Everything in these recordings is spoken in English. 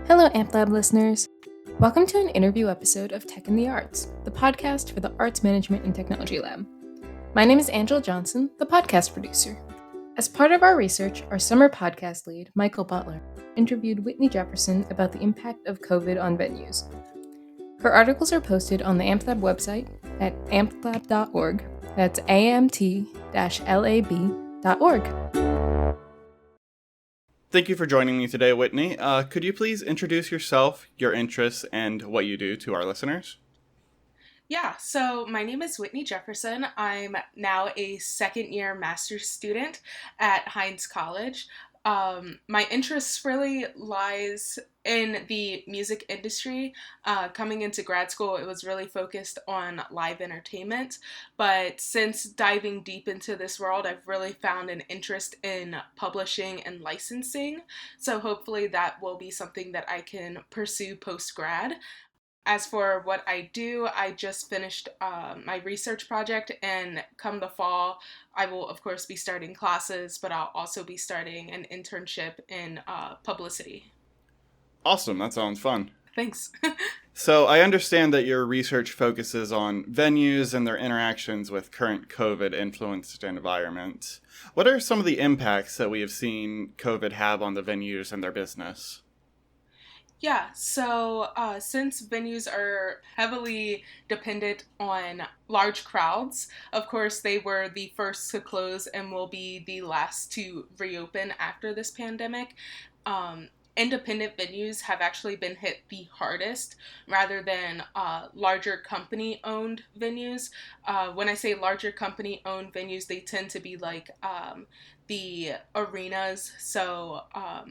Hello, AMT Lab listeners. Welcome to an interview episode of Tech in the Arts, the podcast for the Arts Management and Technology Lab. My name is Angela Johnson, the podcast producer. As part of our research, our summer podcast lead, Michael Butler, interviewed Whitney Jefferson about the impact of COVID on venues. Her articles are posted on the AMT Lab website at amtlab.org. That's amt-lab.org. Thank you for joining me today, Whitney. Could you please introduce yourself, your interests, and what you do to our listeners? Yeah, so my name is Whitney Jefferson. I'm now a second-year master's student at Hines College. My interest really lies in the music industry. Coming into grad school, it was really focused on live entertainment, but since diving deep into this world, I've really found an interest in publishing and licensing, so hopefully that will be something that I can pursue post-grad. As for what I do, I just finished my research project, and come the fall, I will of course be starting classes, but I'll also be starting an internship in publicity. Awesome, that sounds fun. Thanks. So I understand that your research focuses on venues and their interactions with current COVID-influenced environments. What are some of the impacts that we have seen COVID have on the venues and their business? Yeah, so since venues are heavily dependent on large crowds, of course, they were the first to close and will be the last to reopen after this pandemic. Independent venues have actually been hit the hardest rather than larger company-owned venues. When I say larger company-owned venues, they tend to be like the arenas. So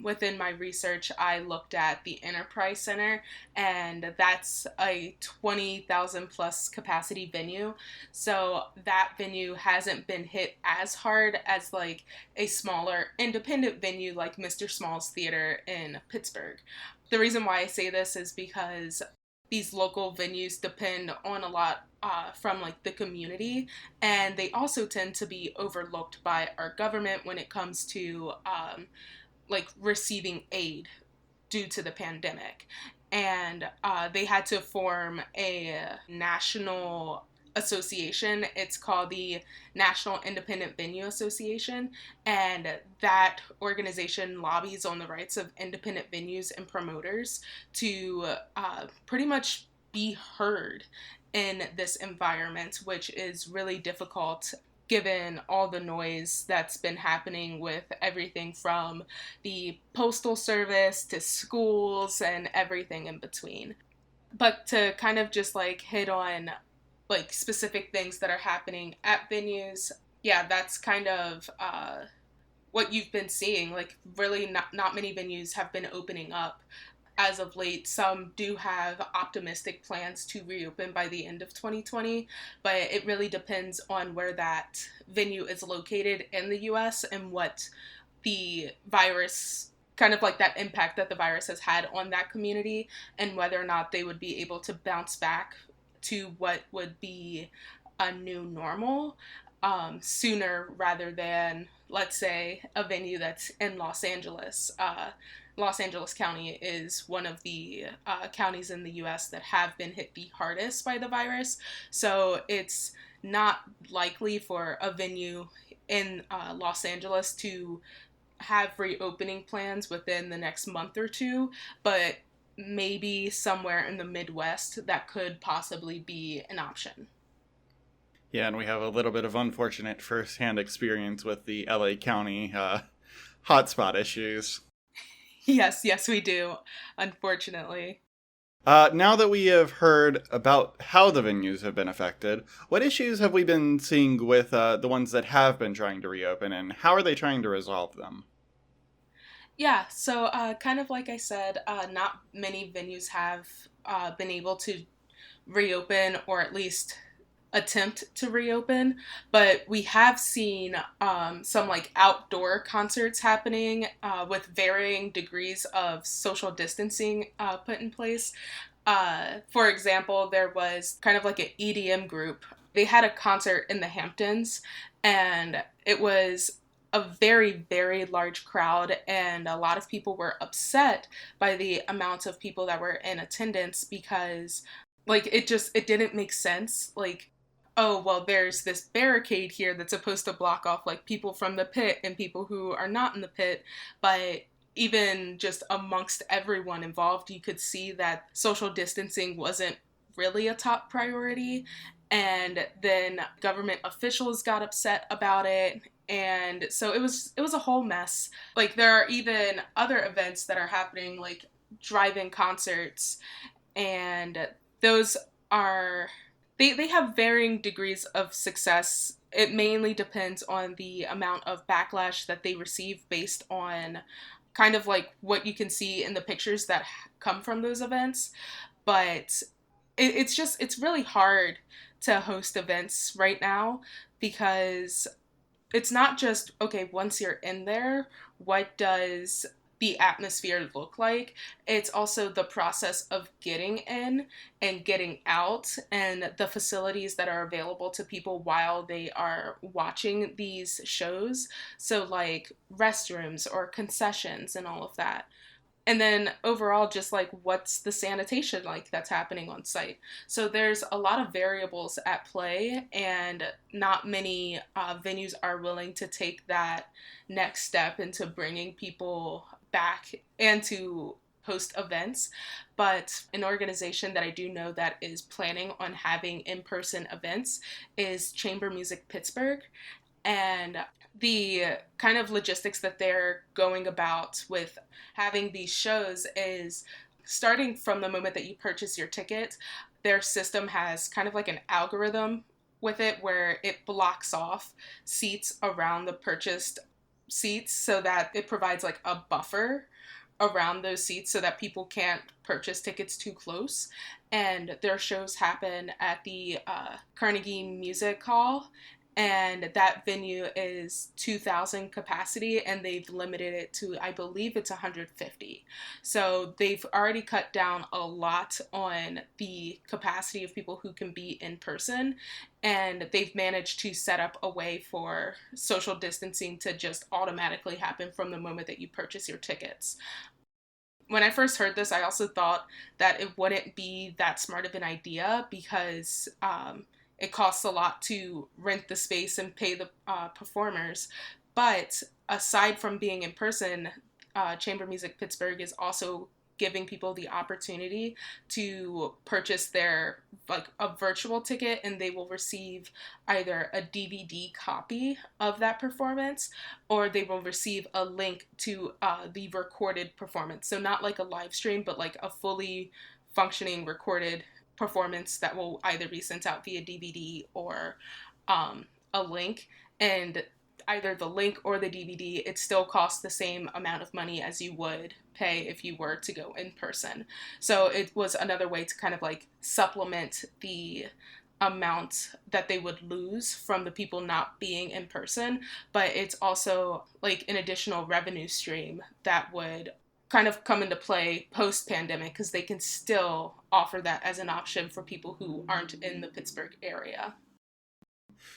within my research, I looked at the Enterprise Center, and that's a 20,000 plus capacity venue. So that venue hasn't been hit as hard as like a smaller independent venue like Mr. Small's Theater in Pittsburgh. The reason why I say this is because these local venues depend on a lot from like the community, and they also tend to be overlooked by our government when it comes to like receiving aid due to the pandemic. And they had to form a national association. It's called the National Independent Venue Association, and that organization lobbies on the rights of independent venues and promoters to pretty much be heard in this environment, which is really difficult given all the noise that's been happening with everything from the postal service to schools and everything in between. But to kind of just like hit on like specific things that are happening at venues, yeah, that's kind of what you've been seeing. Like really not many venues have been opening up as of late. Some do have optimistic plans to reopen by the end of 2020, but it really depends on where that venue is located in the US and what the virus, kind of like that impact that the virus has had on that community, and whether or not they would be able to bounce back to what would be a new normal sooner rather than, let's say, a venue that's in Los Angeles. Los Angeles County is one of the counties in the US that have been hit the hardest by the virus. So it's not likely for a venue in Los Angeles to have reopening plans within the next month or two, but maybe somewhere in the Midwest that could possibly be an option. Yeah, and we have a little bit of unfortunate firsthand experience with the LA County hotspot issues. Yes, we do, unfortunately. Now that we have heard about how the venues have been affected, what issues have we been seeing with the ones that have been trying to reopen, and how are they trying to resolve them? Yeah, so kind of like I said, not many venues have been able to reopen, or at least attempt to reopen, but we have seen some like outdoor concerts happening with varying degrees of social distancing put in place. For example, there was kind of like an EDM group. They had a concert in the Hamptons, and it was a very, very large crowd, and a lot of people were upset by the amount of people that were in attendance because it didn't make sense. Like, oh, well, there's this barricade here that's supposed to block off like people from the pit and people who are not in the pit, but even just amongst everyone involved, you could see that social distancing wasn't really a top priority. And then government officials got upset about it. And so it was a whole mess. Like, there are even other events that are happening, like drive-in concerts, and those are they have varying degrees of success. It mainly depends on the amount of backlash that they receive based on kind of like what you can see in the pictures that come from those events. But it's really hard to host events right now because it's not just, okay, once you're in there, what does the atmosphere look like? It's also the process of getting in and getting out, and the facilities that are available to people while they are watching these shows. So, like restrooms or concessions and all of that. And then overall, just like what's the sanitation like that's happening on site. So there's a lot of variables at play, and not many venues are willing to take that next step into bringing people back and to host events. But an organization that I do know that is planning on having in-person events is Chamber Music Pittsburgh. And the kind of logistics that they're going about with having these shows is starting from the moment that you purchase your ticket. Their system has kind of like an algorithm with it where it blocks off seats around the purchased seats so that it provides like a buffer around those seats so that people can't purchase tickets too close. And their shows happen at the Carnegie Music Hall, and that venue is 2,000 capacity, and they've limited it to, I believe it's 150. So they've already cut down a lot on the capacity of people who can be in person, and they've managed to set up a way for social distancing to just automatically happen from the moment that you purchase your tickets. When I first heard this, I also thought that it wouldn't be that smart of an idea because it costs a lot to rent the space and pay the performers. But aside from being in person, Chamber Music Pittsburgh is also giving people the opportunity to purchase their like a virtual ticket, and they will receive either a DVD copy of that performance, or they will receive a link to the recorded performance. So not like a live stream, but like a fully functioning recorded performance that will either be sent out via DVD or a link. And either the link or the DVD, it still costs the same amount of money as you would pay if you were to go in person. So it was another way to kind of like supplement the amount that they would lose from the people not being in person, but it's also like an additional revenue stream that would kind of come into play post-pandemic because they can still offer that as an option for people who aren't in the Pittsburgh area.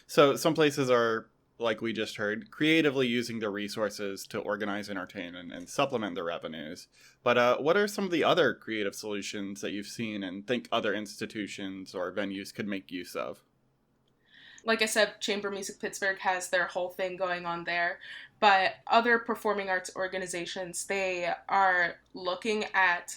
So some places are, like we just heard, creatively using their resources to organize entertainment and supplement their revenues. But what are some of the other creative solutions that you've seen and think other institutions or venues could make use of? Like I said, Chamber Music Pittsburgh has their whole thing going on there, but other performing arts organizations, they are looking at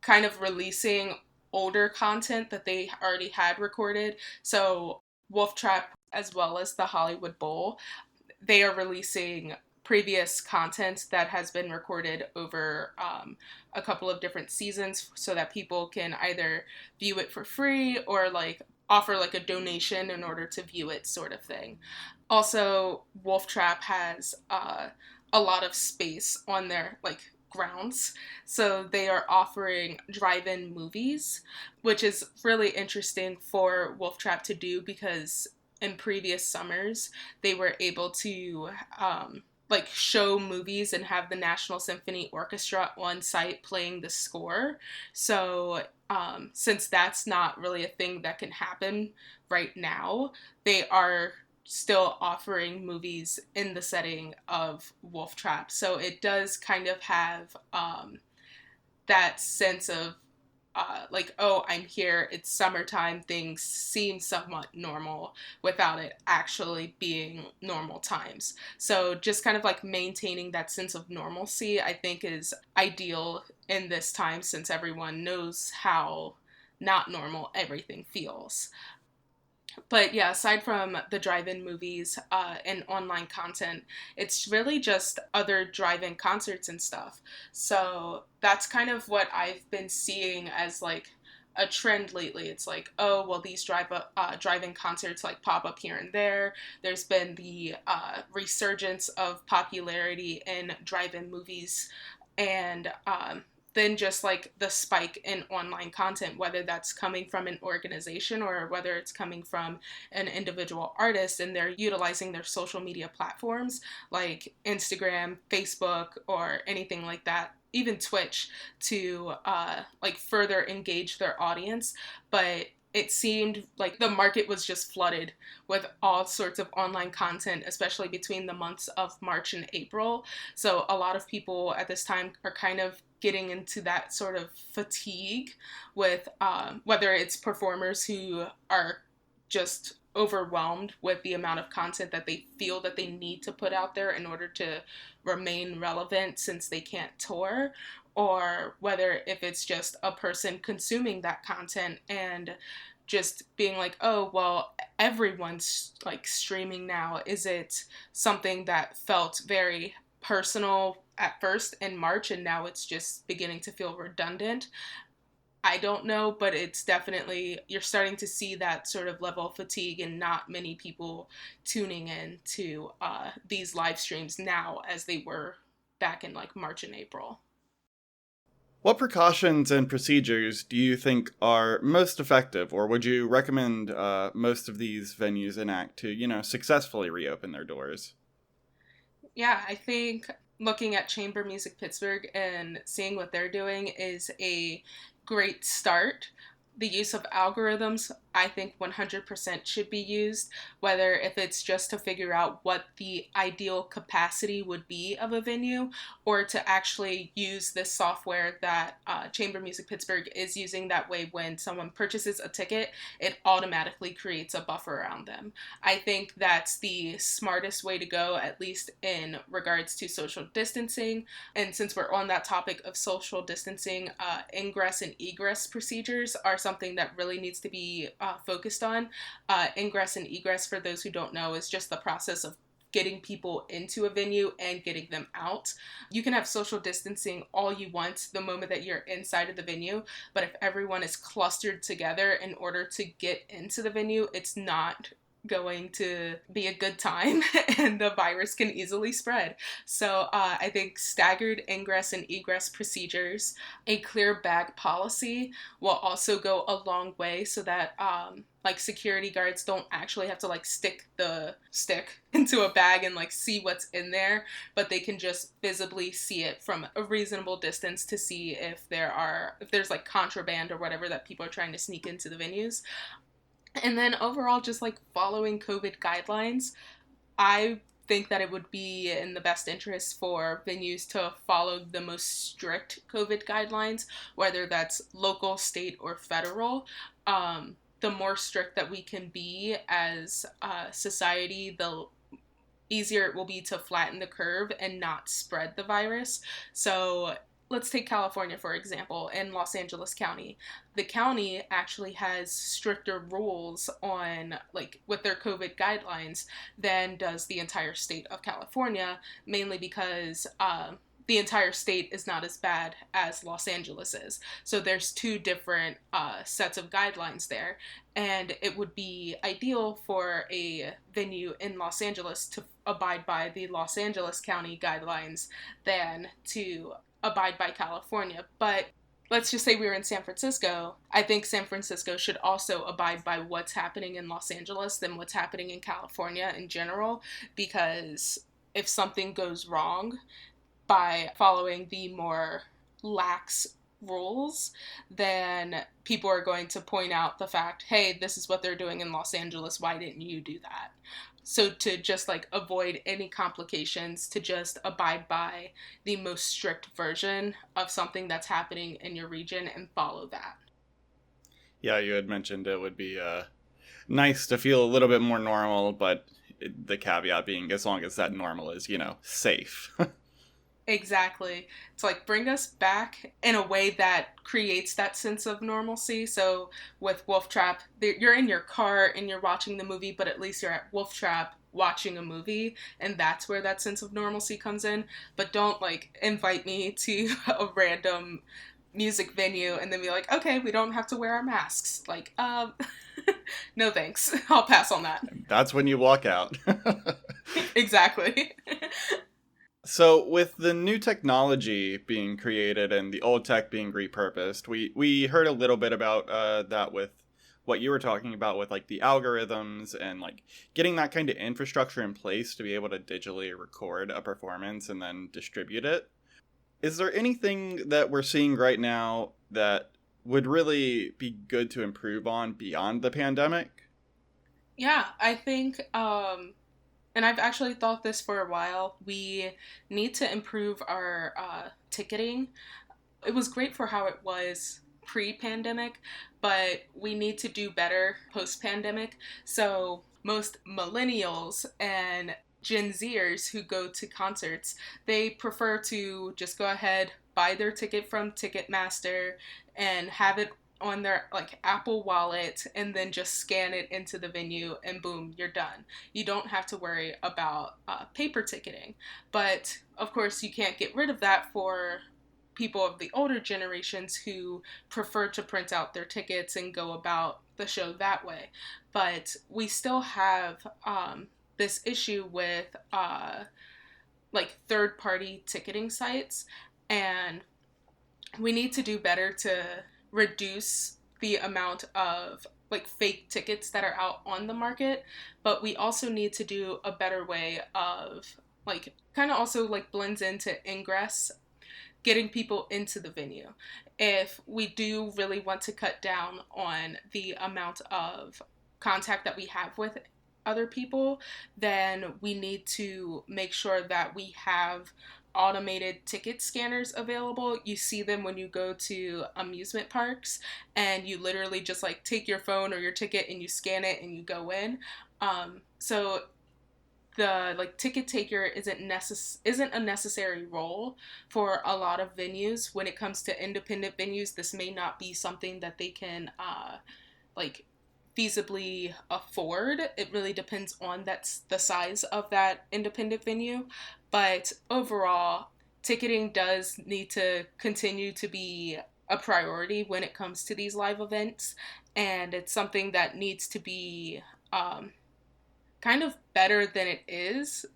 kind of releasing older content that they already had recorded. So Wolf Trap, as well as the Hollywood Bowl, they are releasing previous content that has been recorded over a couple of different seasons so that people can either view it for free or like offer like a donation in order to view it, sort of thing. Also, Wolf Trap has a lot of space on their like grounds, so they are offering drive-in movies, which is really interesting for Wolf Trap to do because in previous summers they were able to like show movies and have the National Symphony Orchestra on site playing the score. So since that's not really a thing that can happen right now, they are still offering movies in the setting of Wolf Trap. So it does kind of have that sense of like, oh, I'm here, it's summertime, things seem somewhat normal without it actually being normal times. So just kind of like maintaining that sense of normalcy, I think, is ideal in this time, since everyone knows how not normal everything feels. But yeah, aside from the drive-in movies and online content, it's really just other drive-in concerts and stuff. So that's kind of what I've been seeing as like a trend lately. It's like, oh, well, these drive-in concerts like pop up here and there. There's been the resurgence of popularity in drive-in movies, and then just like the spike in online content, whether that's coming from an organization or whether it's coming from an individual artist, and they're utilizing their social media platforms like Instagram, Facebook, or anything like that, even Twitch, to like further engage their audience. But it seemed like the market was just flooded with all sorts of online content, especially between the months of March and April. So a lot of people at this time are kind of getting into that sort of fatigue with whether it's performers who are just overwhelmed with the amount of content that they feel that they need to put out there in order to remain relevant since they can't tour, or whether if it's just a person consuming that content and just being like, oh, well, everyone's like streaming now. Is it something that felt very personal at first in March and now it's just beginning to feel redundant? I don't know, but it's definitely, you're starting to see that sort of level of fatigue and not many people tuning in to these live streams now as they were back in like March and April. What precautions and procedures do you think are most effective, or would you recommend most of these venues enact to, successfully reopen their doors? Yeah, I think looking at Chamber Music Pittsburgh and seeing what they're doing is a great start. The use of algorithms, I think 100% should be used, whether if it's just to figure out what the ideal capacity would be of a venue, or to actually use this software that Chamber Music Pittsburgh is using. That way, when someone purchases a ticket, it automatically creates a buffer around them. I think that's the smartest way to go, at least in regards to social distancing. And since we're on that topic of social distancing, ingress and egress procedures are something that really needs to be focused on. Ingress and egress, for those who don't know, is just the process of getting people into a venue and getting them out. You can have social distancing all you want the moment that you're inside of the venue, but if everyone is clustered together in order to get into the venue, it's not going to be a good time and the virus can easily spread. So I think staggered ingress and egress procedures, a clear bag policy will also go a long way, so that like security guards don't actually have to like stick the stick into a bag and like see what's in there, but they can just visibly see it from a reasonable distance to see if there's like contraband or whatever that people are trying to sneak into the venues. And then overall, just like following COVID guidelines, I think that it would be in the best interest for venues to follow the most strict COVID guidelines, whether that's local, state, or federal. The more strict that we can be as a society, the easier it will be to flatten the curve and not spread the virus. So let's take California, for example, in Los Angeles County. The county actually has stricter rules on, like, with their COVID guidelines than does the entire state of California, mainly because the entire state is not as bad as Los Angeles is. So there's two different sets of guidelines there. And it would be ideal for a venue in Los Angeles to abide by the Los Angeles County guidelines than to abide by California. But let's just say we were in San Francisco. I think San Francisco should also abide by what's happening in Los Angeles than what's happening in California in general, because if something goes wrong by following the more lax rules, then people are going to point out the fact, hey, this is what they're doing in Los Angeles, why didn't you do that? So to just like avoid any complications, to just abide by the most strict version of something that's happening in your region and follow that. Yeah, you had mentioned it would be nice to feel a little bit more normal, but the caveat being as long as that normal is, safe. Exactly. It's like bring us back in a way that creates that sense of normalcy. So with Wolf Trap, you're in your car and you're watching the movie, but at least you're at Wolf Trap watching a movie, and that's where that sense of normalcy comes in. But don't like invite me to a random music venue and then be like, okay, we don't have to wear our masks. Like, no thanks. I'll pass on that. That's when you walk out. Exactly. So, with the new technology being created and the old tech being repurposed, we heard a little bit about that with what you were talking about with like the algorithms and like getting that kind of infrastructure in place to be able to digitally record a performance and then distribute it. Is there anything that we're seeing right now that would really be good to improve on beyond the pandemic? Yeah, I think and I've actually thought this for a while. We need to improve our ticketing. It was great for how it was pre-pandemic, but we need to do better post-pandemic. So most millennials and Gen Zers who go to concerts, they prefer to just go ahead, buy their ticket from Ticketmaster, and have it on their like Apple Wallet and then just scan it into the venue and boom, you're done. You don't have to worry about paper ticketing. But of course, you can't get rid of that for people of the older generations who prefer to print out their tickets and go about the show that way. But we still have this issue with like third party ticketing sites, and we need to do better to reduce the amount of like fake tickets that are out on the market, but we also need to do a better way of like kind of also like blends into ingress, getting people into the venue. If we do really want to cut down on the amount of contact that we have with other people, then we need to make sure that we have automated ticket scanners available. You see them when you go to amusement parks, and you literally just like take your phone or your ticket and you scan it and you go in. So the like ticket taker isn't a necessary role for a lot of venues. When it comes to independent venues, this may not be something that they can like feasibly afford. It really depends on that's the size of that independent venue. But overall, ticketing does need to continue to be a priority when it comes to these live events, and it's something that needs to be kind of better than it is.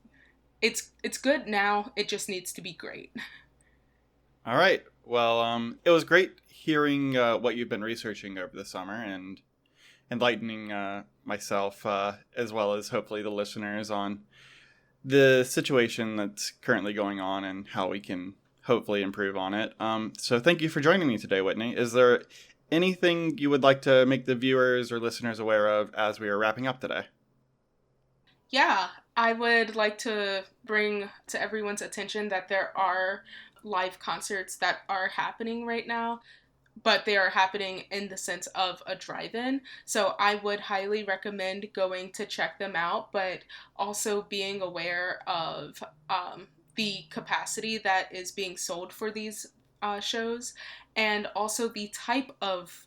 It's good now. It just needs to be great. All right. Well, it was great hearing what you've been researching over the summer and enlightening myself as well as hopefully the listeners on the situation that's currently going on and how we can hopefully improve on it. So thank you for joining me today, Whitney. Is there anything you would like to make the viewers or listeners aware of as we are wrapping up today? Yeah, I would like to bring to everyone's attention that there are live concerts that are happening right now, but they are happening in the sense of a drive-in. So I would highly recommend going to check them out, but also being aware of the capacity that is being sold for these shows, and also the type of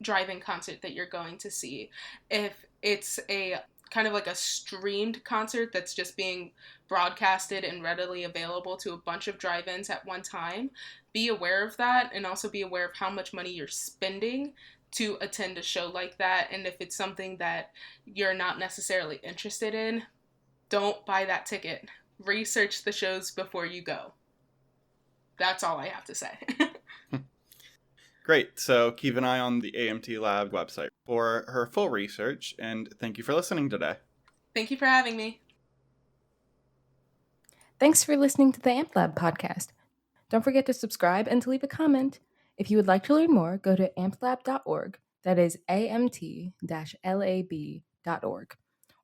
drive-in concert that you're going to see. If it's a kind of like a streamed concert that's just being broadcasted and readily available to a bunch of drive-ins at one time, be aware of that and also be aware of how much money you're spending to attend a show like that. And if it's something that you're not necessarily interested in, don't buy that ticket. Research the shows before you go. That's all I have to say. Great. So keep an eye on the AMT Lab website for her full research, and thank you for listening today. Thank you for having me. Thanks for listening to the AMT Lab podcast. Don't forget to subscribe and to leave a comment. If you would like to learn more, go to amtlab.org. That is amt-lab.org.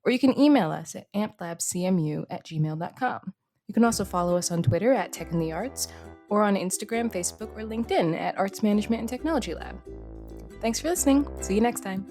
or you can email us at amplabcmu@gmail.com. You can also follow us on Twitter at Tech in the Arts, or on Instagram, Facebook, or LinkedIn at Arts Management and Technology Lab. Thanks for listening. See you next time.